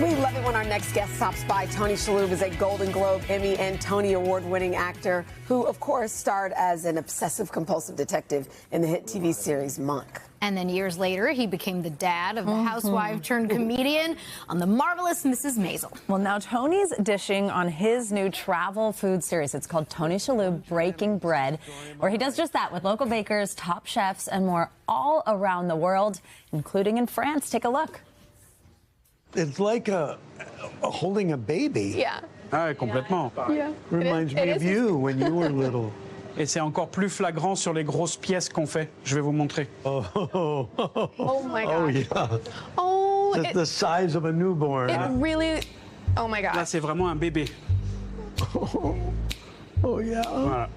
We love it when our next guest stops by. Tony Shalhoub is a Golden Globe, Emmy, and Tony Award-winning actor who, of course, starred as an obsessive-compulsive detective in the hit TV series Monk. And then years later, he became the dad of the housewife-turned-comedian on The Marvelous Mrs. Maisel. Well, now Tony's dishing on his new travel food series. It's called Tony Shalhoub Breaking Bread, where he does just that with local bakers, top chefs, and more all around the world, including in France. Take a look. It's like holding a baby. Yeah. Ah, complètement. Yeah. Reminds me of you when you were little. Et c'est encore plus flagrant sur les grosses pièces qu'on fait. Je vais vous montrer. Oh my God. Oh, yeah. Oh, Just the size of a newborn. it really... Oh, my God. Là, c'est vraiment un bébé. Oh, yeah. Voilà.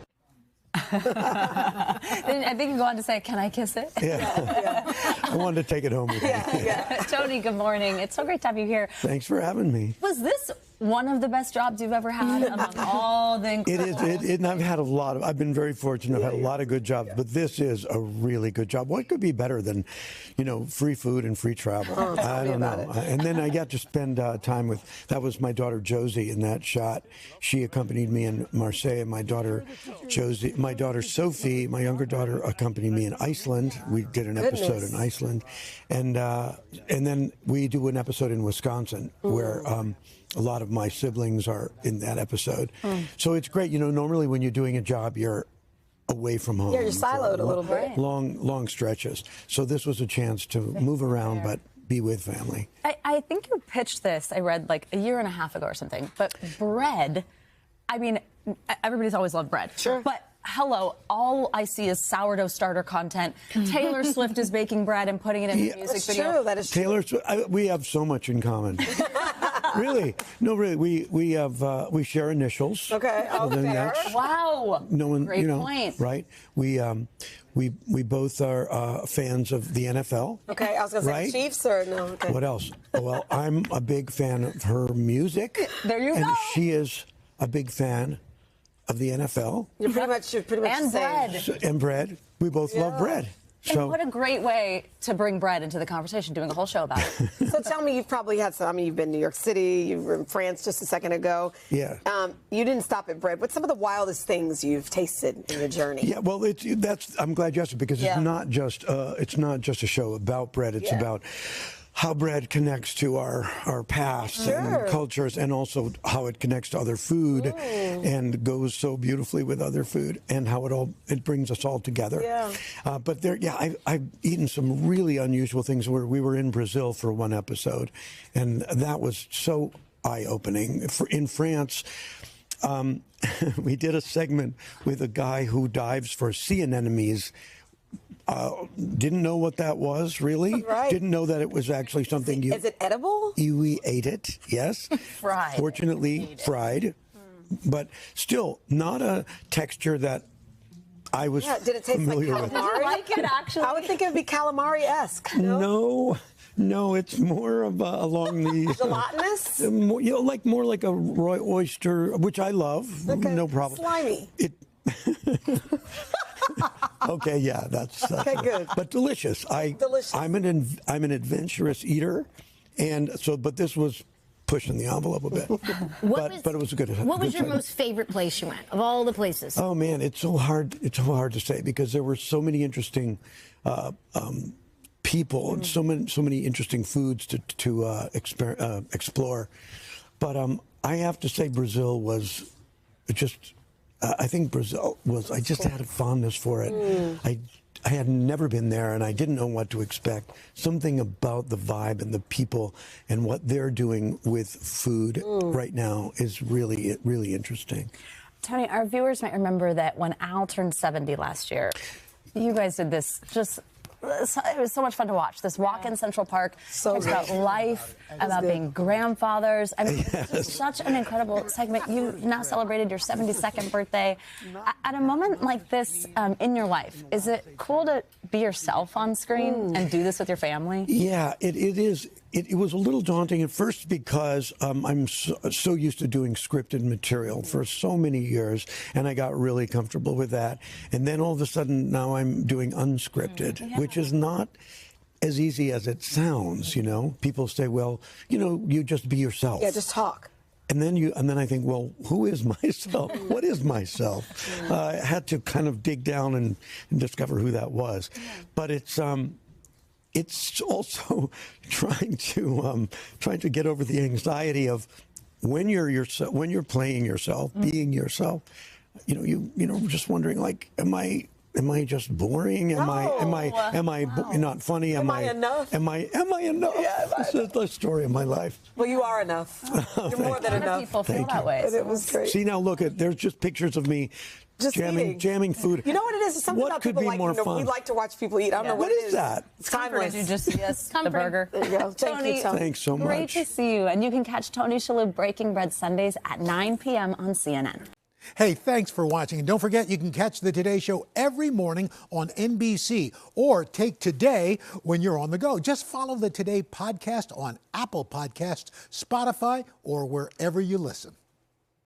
I think you go on to say, "Can I kiss it?" Yeah. I wanted to take it home with me. Tony, good morning. It's so great to have you here. Thanks for having me. Was this one of the best jobs you've ever had among all the incredible... It is. And I've had a lot of, I've been very fortunate. I've had a lot of good jobs, but this is a really good job. What could be better than, free food and free travel? I don't know. And then I got to spend time with, that was my daughter Josie in that shot. She accompanied me in Marseille. My daughter Sophie, my younger daughter, accompanied me in Iceland. We did an episode in Iceland. And then we do an episode in Wisconsin where a lot of my siblings are in that episode. So it's great. Normally when you're doing a job, you're away from home. Yeah, you're siloed a little bit. Long stretches. So this was a chance to move around, but be with family. I think you pitched this, I read, like a year and a half ago or something. But bread, I mean, everybody's always loved bread. Sure. But hello, all I see is sourdough starter content. Taylor Swift is baking bread and putting it in a music video. True, that is true. Taylor Swift, we have so much in common. Really? No, really. We share initials. Okay. So then fair. Wow. No one, Great point. Right? We both are fans of the NFL. Okay, I was going to say right? Chiefs or no? Okay. What else? Well, I'm a big fan of her music. There you and go. She is a big fan of the NFL. You're pretty much And the same. bread. And bread. We both love bread. And So what a great way to bring bread into the conversation, doing a whole show about it. So tell me, you've probably had some, you've been in New York City, you were in France just a second ago. Yeah. You didn't stop at bread. What's some of the wildest things you've tasted in your journey? Yeah, well, I'm glad you asked it because it's not just a show about bread. It's about how bread connects to our past and cultures, and also how it connects to other food and goes so beautifully with other food, and how it brings us all together. Yeah. But I've eaten some really unusual things. Where we were in Brazil for one episode, and that was so eye-opening. In France, we did a segment with a guy who dives for sea anemones. Didn't know what that was, really. Right. Didn't know that it was actually something you... Is it edible? We ate it, yes. Fried. Fortunately, fried. But still, not a texture that I was did it taste familiar like with. calamari? Did you like it, actually? I would think it would be calamari-esque. No, it's more of along the... Gelatinous? More like a raw oyster, which I love. Okay. No problem. Slimy. Okay, yeah, that's okay. Good, but delicious. Delicious. I'm an adventurous eater, and so but this was pushing the envelope a bit. but it was a good. What was good your time. most favorite place you went, of all the places? Oh man, it's so hard. It's so hard to say because there were so many interesting people and so many interesting foods to explore. But I have to say, Brazil was just. I think Brazil was, I just had a fondness for it. I had never been there and I didn't know what to expect. Something about the vibe and the people and what they're doing with food right now is really, really interesting. Tony, our viewers might remember that when Al turned 70 last year, you guys did this it was so much fun to watch. This walk in Central Park, talks about life, about being grandfathers. I mean, it's such an incredible segment. You now celebrated your 72nd birthday. At a moment like this in your life, is it cool to be yourself on screen and do this with your family? Yeah, it is. It was a little daunting at first because I'm so used to doing scripted material for so many years, and I got really comfortable with that. And then all of a sudden, now I'm doing unscripted, which is not as easy as it sounds, you know. People say, well, you know, you just be yourself. Yeah, just talk. And then I think, well, who is myself? What is myself? I had to kind of dig down and discover who that was. But it's also trying to get over the anxiety of when you're playing yourself, being yourself. You know, just wondering, like, am I just boring? Am I not funny? Am I enough? Am I enough? Yeah, This is the story of my life. Well, you are enough. You're more than enough. People feel that way. And it was great. See, now look there's just pictures of me Just jamming food. You know what it is? It's something what about could people be like, more you know, fun? we like to watch people eat. I don't know What it is that? It's timeless. Did you just see us, the Comforting. burger? There you go. Thank you, Tony. Thanks so much. Great to see you. And you can catch Tony Shalhoub Breaking Bread Sundays at 9 p.m. on CNN. Hey, thanks for watching. And don't forget, you can catch the Today Show every morning on NBC or take Today when you're on the go. Just follow the Today podcast on Apple Podcasts, Spotify, or wherever you listen.